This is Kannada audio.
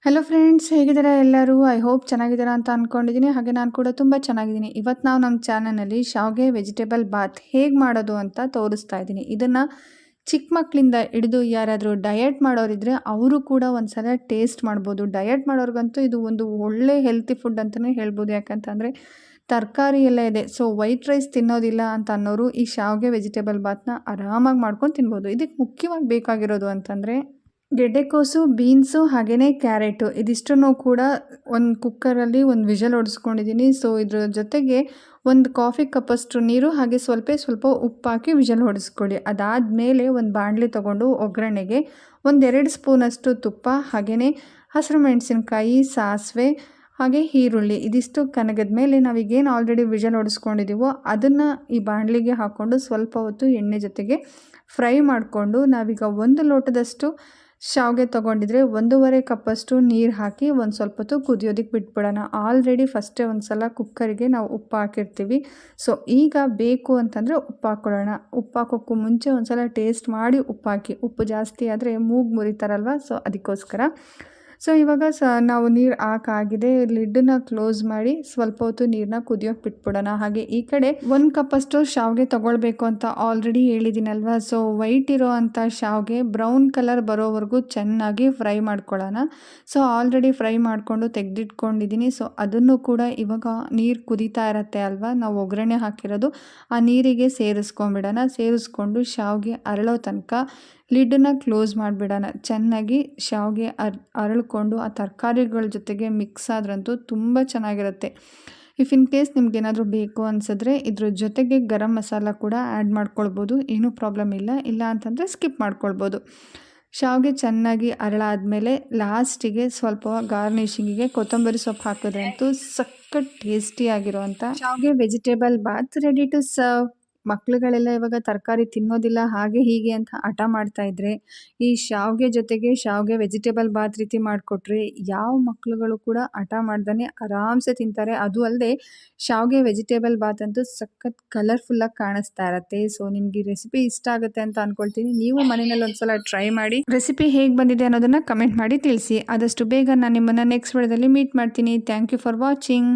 ಹಲೋ ಫ್ರೆಂಡ್ಸ್, ಹೇಗಿದ್ದೀರಾ ಎಲ್ಲರೂ? ಐ ಹೋಪ್ ಚೆನ್ನಾಗಿದ್ದೀರಾ ಅಂತ ಅಂದ್ಕೊಂಡಿದ್ದೀನಿ. ಹಾಗೆ ನಾನು ಕೂಡ ತುಂಬ ಚೆನ್ನಾಗಿದ್ದೀನಿ. ಇವತ್ತು ನಾವು ನಮ್ಮ ಚಾನಲ್ನಲ್ಲಿ ಶಾವಿಗೆ ವೆಜಿಟೇಬಲ್ ಬಾತ್ ಹೇಗೆ ಮಾಡೋದು ಅಂತ ತೋರಿಸ್ತಾ ಇದ್ದೀನಿ. ಇದನ್ನು ಚಿಕ್ಕ ಮಕ್ಕಳಿಂದ ಹಿಡಿದು ಯಾರಾದರೂ ಡಯಟ್ ಮಾಡೋರಿದ್ದರೆ ಅವರು ಕೂಡ ಒಂದು ಸಲ ಟೇಸ್ಟ್ ಮಾಡ್ಬೋದು. ಡಯಟ್ ಮಾಡೋರಿಗಂತೂ ಇದು ಒಂದು ಒಳ್ಳೆ ಹೆಲ್ತಿ ಫುಡ್ ಅಂತಲೇ ಹೇಳ್ಬೋದು. ಯಾಕಂತಂದರೆ ತರಕಾರಿ ಎಲ್ಲ ಇದೆ. ಸೊ ವೈಟ್ ರೈಸ್ ತಿನ್ನೋದಿಲ್ಲ ಅಂತ ಅನ್ನೋರು ಈ ಶಾವಿಗೆ ವೆಜಿಟೇಬಲ್ ಬಾತ್ನ ಆರಾಮಾಗಿ ಮಾಡ್ಕೊಂಡು ತಿನ್ಬೋದು. ಇದಕ್ಕೆ ಮುಖ್ಯವಾಗಿ ಬೇಕಾಗಿರೋದು ಅಂತಂದರೆ ಗೆಡ್ಡೆಕೋಸು, ಬೀನ್ಸು ಹಾಗೆಯೇ ಕ್ಯಾರೆಟು ಇದಿಷ್ಟನ್ನು ಕೂಡ ಒಂದು ಕುಕ್ಕರಲ್ಲಿ ಒಂದು ವಿಷಲ್ ಹೊಡೆಸ್ಕೊಂಡಿದ್ದೀನಿ. ಸೊ ಇದ್ರ ಜೊತೆಗೆ ಒಂದು ಕಾಫಿ ಕಪ್ಪಷ್ಟು ನೀರು ಹಾಗೆ ಸ್ವಲ್ಪ ಉಪ್ಪು ಹಾಕಿ ವಿಷಲ್ ಹೊಡೆಸ್ಕೊಳ್ಳಿ. ಅದಾದಮೇಲೆ ಒಂದು ಬಾಣಲಿ ತೊಗೊಂಡು ಒಗ್ಗರಣೆಗೆ 1-2 ಸ್ಪೂನಷ್ಟು ತುಪ್ಪ ಹಾಗೆಯೇ ಹಸಿರು ಮೆಣಸಿನ್ಕಾಯಿ, ಸಾಸಿವೆ ಹಾಗೆ ಈರುಳ್ಳಿ ಇದಿಷ್ಟು ಕನಗದ ಮೇಲೆ ನಾವೀಗೇನು ಆಲ್ರೆಡಿ ವಿಷಲ್ ಹೊಡೆಸ್ಕೊಂಡಿದ್ದೀವೋ ಅದನ್ನು ಈ ಬಾಣಲಿಗೆ ಹಾಕ್ಕೊಂಡು ಸ್ವಲ್ಪ ಹೊತ್ತು ಎಣ್ಣೆ ಜೊತೆಗೆ ಫ್ರೈ ಮಾಡಿಕೊಂಡು ನಾವೀಗ 1 ಲೋಟದಷ್ಟು ಶಾವಿಗೆ ತೊಗೊಂಡಿದ್ರೆ 1.5 ಕಪ್ಪಷ್ಟು ನೀರು ಹಾಕಿ ಒಂದು ಸ್ವಲ್ಪ ಹೊತ್ತು ಕುದಿಯೋದಕ್ಕೆ ಬಿಟ್ಬಿಡೋಣ. ಆಲ್ರೆಡಿ ಫಸ್ಟೇ ಒಂದು ಸಲ ಕುಕ್ಕರಿಗೆ ನಾವು ಉಪ್ಪು ಹಾಕಿರ್ತೀವಿ. ಸೊ ಈಗ ಬೇಕು ಅಂತಂದರೆ ಉಪ್ಪು ಹಾಕ್ಕೊಳ್ಳೋಣ. ಉಪ್ಪು ಹಾಕೋಕ್ಕೂ ಮುಂಚೆ ಒಂದು ಸಲ ಟೇಸ್ಟ್ ಮಾಡಿ ಉಪ್ಪು ಹಾಕಿ. ಉಪ್ಪು ಜಾಸ್ತಿ ಆದರೆ ಮೂಗು ಮುರಿತಾರಲ್ವ, ಸೊ ಅದಕ್ಕೋಸ್ಕರ. ಸೊ ಇವಾಗ ನಾವು ನೀರು ಹಾಕಾಗಿದೆ. ಲಿಡ್ಡನ್ನ ಕ್ಲೋಸ್ ಮಾಡಿ ಸ್ವಲ್ಪ ಹೊತ್ತು ನೀರನ್ನ ಕುದಿಯೋಕೆ ಬಿಟ್ಬಿಡೋಣ. ಹಾಗೆ ಈ ಕಡೆ 1 ಕಪ್ಪಷ್ಟು ಶಾವಿಗೆ ತೊಗೊಳ್ಬೇಕು ಅಂತ ಆಲ್ರೆಡಿ ಹೇಳಿದ್ದೀನಲ್ವ. ಸೊ ವೈಟ್ ಇರೋ ಅಂಥ ಶಾವಿಗೆ ಬ್ರೌನ್ ಕಲರ್ ಬರೋವರೆಗೂ ಚೆನ್ನಾಗಿ ಫ್ರೈ ಮಾಡ್ಕೊಳ್ಳೋಣ. ಸೊ ಆಲ್ರೆಡಿ ಫ್ರೈ ಮಾಡಿಕೊಂಡು ತೆಗೆದಿಟ್ಕೊಂಡಿದ್ದೀನಿ. ಸೊ ಅದನ್ನು ಕೂಡ ಇವಾಗ ನೀರು ಕುದೀತಾ ಇರತ್ತೆ ಅಲ್ವಾ, ನಾವು ಒಗ್ಗರಣೆ ಹಾಕಿರೋದು ಆ ನೀರಿಗೆ ಸೇರಿಸ್ಕೊಂಬಿಡೋಣ. ಸೇರಿಸ್ಕೊಂಡು ಶಾವಿಗೆ ಅರಳೋ ತನಕ ಲಿಡ್ಡನ್ನ ಕ್ಲೋಸ್ ಮಾಡಿಬಿಡೋಣ. ಚೆನ್ನಾಗಿ ಶಾವಿಗೆ ಅರಳ್ಕೊಂಡು ಆ ತರಕಾರಿಗಳ ಜೊತೆಗೆ ಮಿಕ್ಸ್ ಆದ್ರಂತೂ ತುಂಬ ಚೆನ್ನಾಗಿರುತ್ತೆ. ಇಫ್ ಇನ್ ಕೇಸ್ ನಿಮ್ಗೇನಾದರೂ ಬೇಕು ಅನಿಸಿದ್ರೆ ಇದ್ರ ಜೊತೆಗೆ ಗರಂ ಮಸಾಲ ಕೂಡ ಆ್ಯಡ್ ಮಾಡ್ಕೊಳ್ಬೋದು, ಏನೂ ಪ್ರಾಬ್ಲಮ್ ಇಲ್ಲ. ಇಲ್ಲ ಅಂತಂದರೆ ಸ್ಕಿಪ್ ಮಾಡ್ಕೊಳ್ಬೋದು. ಶಾವಿಗೆ ಚೆನ್ನಾಗಿ ಅರಳಾದಮೇಲೆ ಲಾಸ್ಟಿಗೆ ಸ್ವಲ್ಪ ಗಾರ್ನಿಷಿಂಗಿಗೆ ಕೊತ್ತಂಬರಿ ಸೊಪ್ಪು ಹಾಕಿದ್ರಂತೂ ಸಖತ್ ಟೇಸ್ಟಿಯಾಗಿರುವಂಥ ಶಾವಿಗೆ ವೆಜಿಟೇಬಲ್ ಬಾತ್ ರೆಡಿ ಟು ಸರ್ವ್. ಮಕ್ಳುಗಳೆಲ್ಲ ಇವಾಗ ತರಕಾರಿ ತಿನ್ನೋದಿಲ್ಲ ಹಾಗೆ ಹೀಗೆ ಅಂತ ಹಠ ಮಾಡ್ತಾ ಇದ್ರೆ ಈ ಶಾವಿಗೆ ಜೊತೆಗೆ ಶಾವಿಗೆ ವೆಜಿಟೇಬಲ್ ಬಾತ್ ರೀತಿ ಮಾಡಿಕೊಟ್ರೆ ಯಾವ ಮಕ್ಳುಗಳು ಕೂಡ ಹಠ ಮಾಡ್ದೇ ಆರಾಮ್ಸೆ ತಿಂತಾರೆ. ಅದು ಅಲ್ಲದೆ ಶಾವಿಗೆ ವೆಜಿಟೇಬಲ್ ಬಾತ್ ಅಂತೂ ಸಖತ್ ಕಲರ್ಫುಲ್ಲಾಗಿ ಕಾಣಿಸ್ತಾ ಇರತ್ತೆ. ಸೊ ನಿಮ್ಗೆ ಈ ರೆಸಿಪಿ ಇಷ್ಟ ಆಗುತ್ತೆ ಅಂತ ಅಂದ್ಕೊಳ್ತೀನಿ. ನೀವು ಮನೆಯಲ್ಲಿ ಒಂದ್ಸಲ ಟ್ರೈ ಮಾಡಿ ರೆಸಿಪಿ ಹೇಗೆ ಬಂದಿದೆ ಅನ್ನೋದನ್ನು ಕಮೆಂಟ್ ಮಾಡಿ ತಿಳಿಸಿ. ಆದಷ್ಟು ಬೇಗ ನಾನು ನಿಮ್ಮನ್ನು ನೆಕ್ಸ್ಟ್ ವಿಡಿಯೋದಲ್ಲಿ ಮೀಟ್ ಮಾಡ್ತೀನಿ. Thank you for watching.